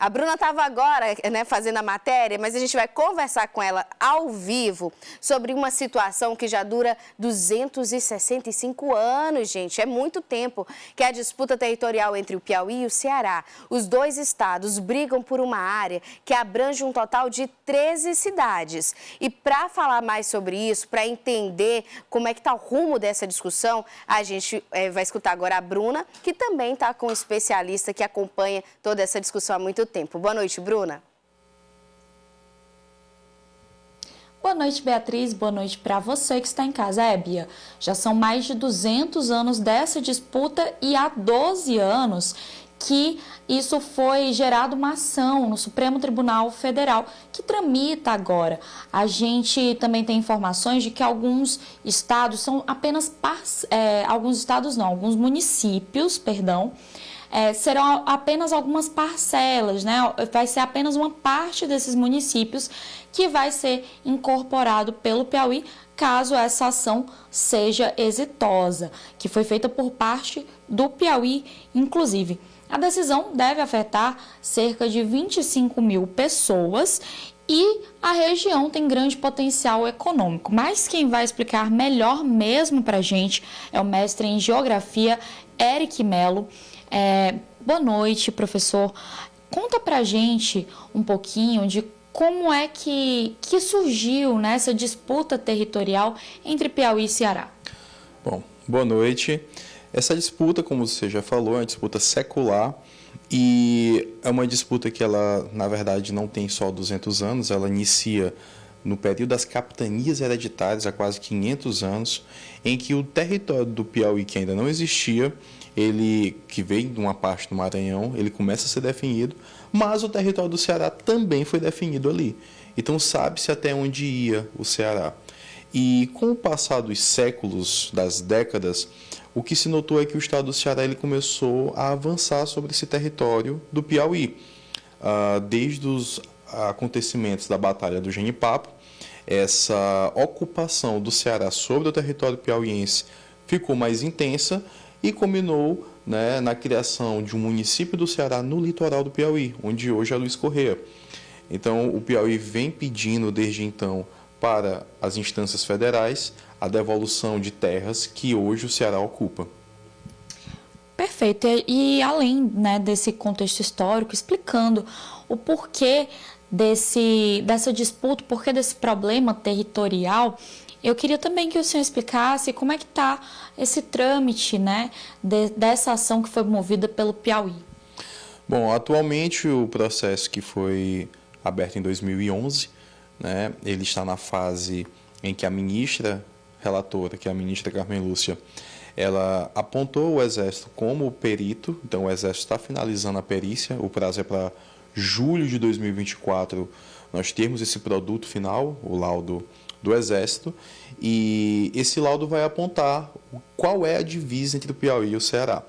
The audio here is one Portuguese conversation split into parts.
A Bruna estava agora, né, fazendo a matéria, mas a gente vai conversar com ela ao vivo sobre uma situação que já dura 265 anos, gente. É muito tempo que é a disputa territorial entre o Piauí e o Ceará. Os dois estados brigam por uma área que abrange um total de 13 cidades. E para falar mais sobre isso, para entender como é que está o rumo dessa discussão, a gente vai escutar agora a Bruna, que também está com um especialista que acompanha toda essa discussão há muito tempo. Boa noite, Bruna. Boa noite, Beatriz. Boa noite para você que está em casa. Bia, já são mais de 200 anos dessa disputa e há 12 anos que isso foi gerado uma ação no Supremo Tribunal Federal, que tramita agora. A gente também tem informações de que alguns estados são apenas, alguns municípios, serão apenas algumas parcelas, né? Vai ser apenas uma parte desses municípios que vai ser incorporado pelo Piauí, caso essa ação seja exitosa, que foi feita por parte do Piauí, inclusive. A decisão deve afetar cerca de 25 mil pessoas e a região tem grande potencial econômico. Mas quem vai explicar melhor mesmo para a gente é o mestre em Geografia, Eric Melo. Boa noite, professor. Conta para a gente um pouquinho de como é que surgiu, né, essa disputa territorial entre Piauí e Ceará. Bom, boa noite. Essa disputa, como você já falou, é uma disputa secular e é uma disputa que ela, na verdade, não tem só 200 anos, ela inicia no período das capitanias hereditárias, há quase 500 anos, em que o território do Piauí, que ainda não existia, ele que veio de uma parte do Maranhão, ele começa a ser definido, mas o território do Ceará também foi definido ali. Então sabe-se até onde ia o Ceará. E com o passar dos séculos, das décadas, o que se notou é que o estado do Ceará ele começou a avançar sobre esse território do Piauí. Desde os acontecimentos da Batalha do Genipapo, essa ocupação do Ceará sobre o território piauiense ficou mais intensa e culminou, né, na criação de um município do Ceará no litoral do Piauí, onde hoje é Luiz Correia. Então, o Piauí vem pedindo desde então para as instâncias federais a devolução de terras que hoje o Ceará ocupa. Perfeito. E além, né, desse contexto histórico, explicando o porquê dessa disputa, o porquê desse problema territorial, eu queria também que o senhor explicasse como é que está esse trâmite, né, dessa ação que foi movida pelo Piauí. Bom, atualmente o processo que foi aberto em 2011, né, ele está na fase em que a ministra relatora, que é a ministra Carmen Lúcia, ela apontou o Exército como perito, então o Exército está finalizando a perícia, o prazo é para julho de 2024 nós termos esse produto final, o laudo do Exército, e esse laudo vai apontar qual é a divisa entre o Piauí e o Ceará.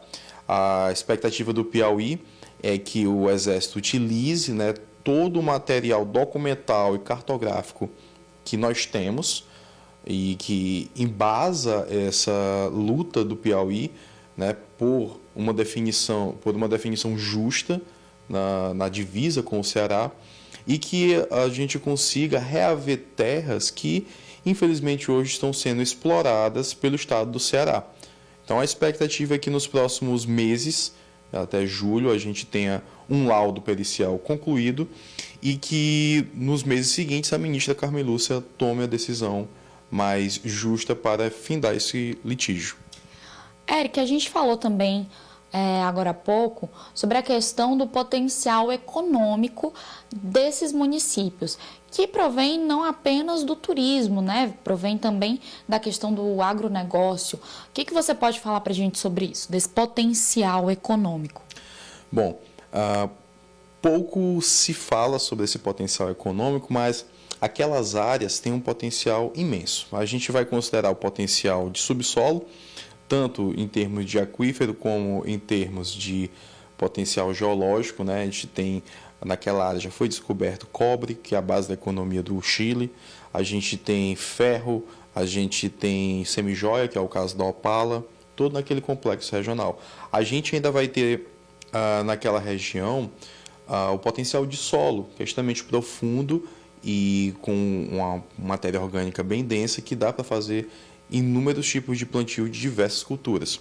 A expectativa do Piauí é que o Exército utilize, né, todo o material documental e cartográfico que nós temos e que embasa essa luta do Piauí, né, por uma definição justa na divisa com o Ceará, e que a gente consiga reaver terras que, infelizmente, hoje estão sendo exploradas pelo estado do Ceará. Então, a expectativa é que nos próximos meses, até julho, a gente tenha um laudo pericial concluído e que, nos meses seguintes, a ministra Carmen Lúcia tome a decisão mais justa para findar esse litígio. Eric, a gente falou também agora há pouco sobre a questão do potencial econômico desses municípios, que provém não apenas do turismo, né? Provém também da questão do agronegócio. O que você pode falar para a gente sobre isso, desse potencial econômico? Bom, pouco se fala sobre esse potencial econômico, mas aquelas áreas têm um potencial imenso. A gente vai considerar o potencial de subsolo, tanto em termos de aquífero como em termos de potencial geológico, né? A gente tem, naquela área já foi descoberto cobre, que é a base da economia do Chile, a gente tem ferro, a gente tem semijoia, que é o caso da Opala, todo naquele complexo regional. A gente ainda vai ter naquela região o potencial de solo, que é extremamente profundo e com uma matéria orgânica bem densa que dá para fazer inúmeros tipos de plantio de diversas culturas.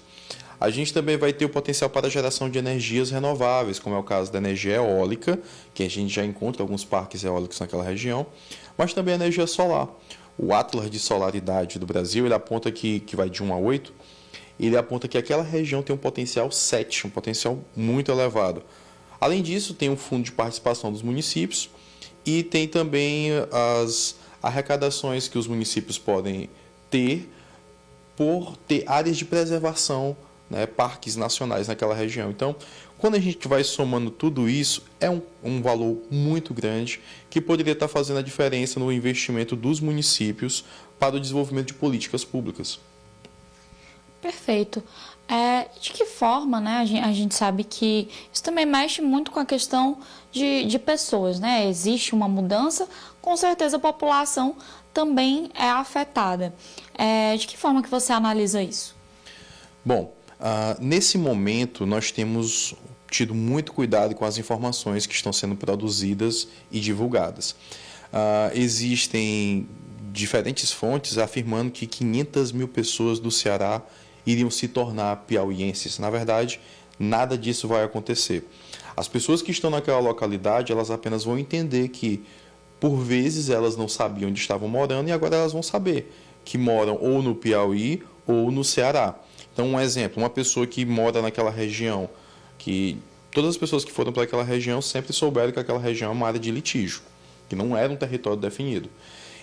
A gente também vai ter o potencial para a geração de energias renováveis, como é o caso da energia eólica, que a gente já encontra alguns parques eólicos naquela região, mas também a energia solar. O Atlas de Solaridade do Brasil, ele aponta que vai de 1 a 8, ele aponta que aquela região tem um potencial 7, um potencial muito elevado. Além disso, tem um fundo de participação dos municípios e tem também as arrecadações que os municípios podem ter por ter áreas de preservação, né, parques nacionais naquela região. Então, quando a gente vai somando tudo isso, é um valor muito grande que poderia estar fazendo a diferença no investimento dos municípios para o desenvolvimento de políticas públicas. Perfeito. De que forma, né? A gente sabe que isso também mexe muito com a questão de pessoas, né? Existe uma mudança, com certeza a população também é afetada. De que forma que você analisa isso? Bom, nesse momento nós temos tido muito cuidado com as informações que estão sendo produzidas e divulgadas. Existem diferentes fontes afirmando que 500 mil pessoas do Ceará iriam se tornar piauienses. Na verdade, nada disso vai acontecer. As pessoas que estão naquela localidade, elas apenas vão entender que, por vezes, elas não sabiam onde estavam morando e agora elas vão saber que moram ou no Piauí ou no Ceará. Então, um exemplo, uma pessoa que mora naquela região, que todas as pessoas que foram para aquela região sempre souberam que aquela região é uma área de litígio, que não era um território definido.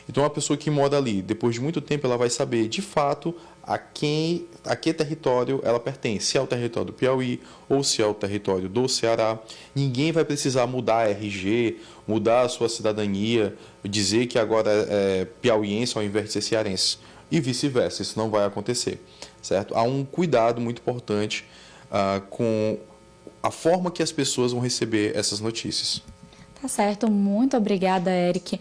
Então, uma pessoa que mora ali, depois de muito tempo, ela vai saber, de fato, a que território ela pertence, se é o território do Piauí ou se é o território do Ceará. Ninguém vai precisar mudar a RG, mudar a sua cidadania, dizer que agora é piauiense ao invés de ser cearense. E vice-versa, isso não vai acontecer, certo? Há um cuidado muito importante com a forma que as pessoas vão receber essas notícias. Tá certo, muito obrigada, Eric.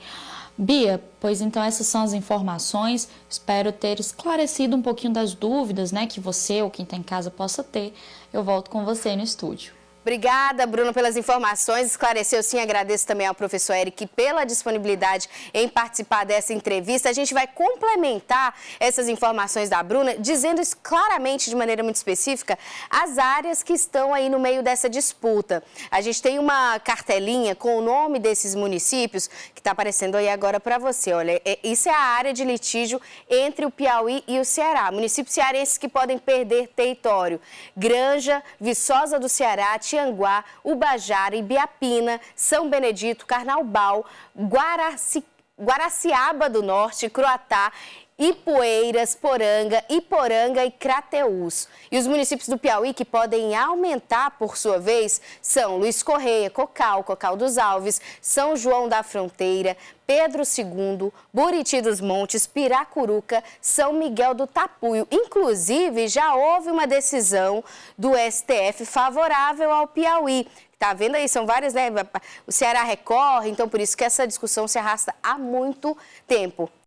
Bia, pois então essas são as informações. Espero ter esclarecido um pouquinho das dúvidas, né, que você ou quem está em casa possa ter. Eu volto com você no estúdio. Obrigada, Bruno, pelas informações. Esclareceu sim, agradeço também ao professor Eric pela disponibilidade em participar dessa entrevista. A gente vai complementar essas informações da Bruna, dizendo isso claramente, de maneira muito específica, as áreas que estão aí no meio dessa disputa. A gente tem uma cartelinha com o nome desses municípios que está aparecendo aí agora para você. Olha, isso é a área de litígio entre o Piauí e o Ceará. Municípios cearenses que podem perder território: Granja, Viçosa do Ceará, Tianguá, Ubajara, Ibiapina, São Benedito, Carnaubal, Guaraciaba do Norte, Croatá, Ipueiras, Iporanga e Crateús. E os municípios do Piauí que podem aumentar, por sua vez, são Luiz Correia, Cocal dos Alves, São João da Fronteira, Pedro II, Buriti dos Montes, Piracuruca, São Miguel do Tapuio. Inclusive, já houve uma decisão do STF favorável ao Piauí. Tá vendo aí? São várias, né? O Ceará recorre, então por isso que essa discussão se arrasta há muito tempo.